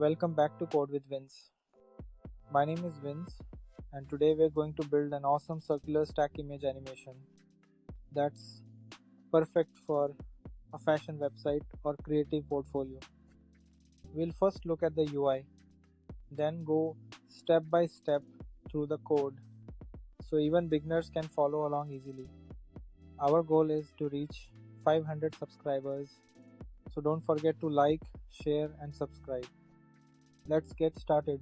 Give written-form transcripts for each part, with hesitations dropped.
Welcome back to Code with Vinz. My name is Vinz, and today we're going to build an awesome circular stack image animation that's perfect for a fashion website or creative portfolio. We'll first look at the UI, then go step by step through the code so even beginners can follow along easily. Our goal is to reach 500 subscribers, so don't forget to like, share, and subscribe. Let's get started.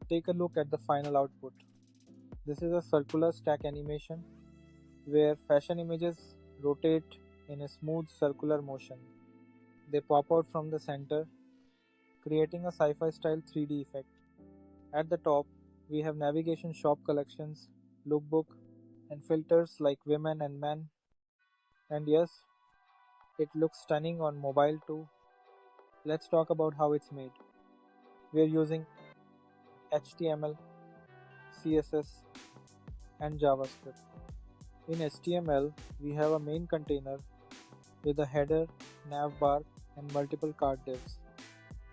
Take a look at the final output. This is a circular stack animation where fashion images rotate in a smooth circular motion. They pop out from the center, creating a sci-fi style 3D effect. At the top, we have navigation shop collections, lookbook, and filters like women and men. And yes, it looks stunning on mobile too. Let's talk about how it's made. We're using HTML, CSS, and JavaScript. In HTML, we have a main container with a header, navbar, and multiple card divs.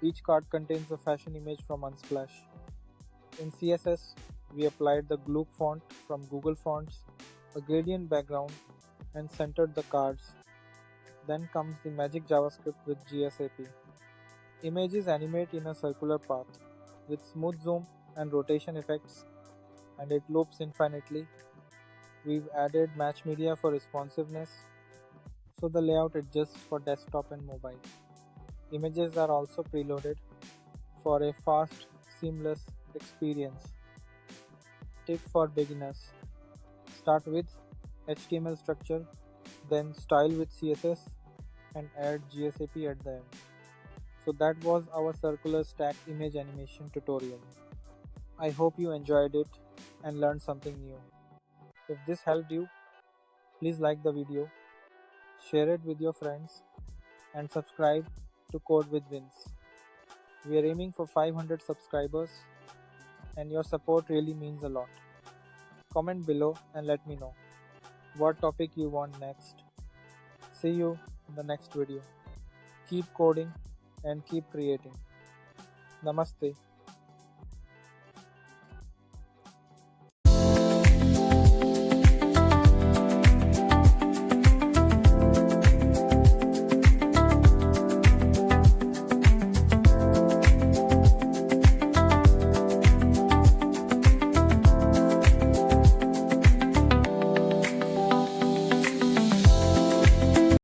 Each card contains a fashion image from Unsplash. In CSS, we applied the Gloop font from Google Fonts, a gradient background, and centered the cards. Then comes the magic JavaScript with GSAP. Images animate in a circular path with smooth zoom and rotation effects, and it loops infinitely. We've added match media for responsiveness, so the layout adjusts for desktop and mobile. Images are also preloaded for a fast, seamless experience. Tip for beginners: start with HTML structure, then style with CSS, and add GSAP at the end. So that was our circular stack image animation tutorial. I hope you enjoyed it and learned something new. If this helped you, please like the video, share it with your friends, and subscribe to Code with Vinz. We are aiming for 500 subscribers, and your support really means a lot. Comment below and let me know what topic you want next. See you in the next video. Keep coding and keep creating. Namaste.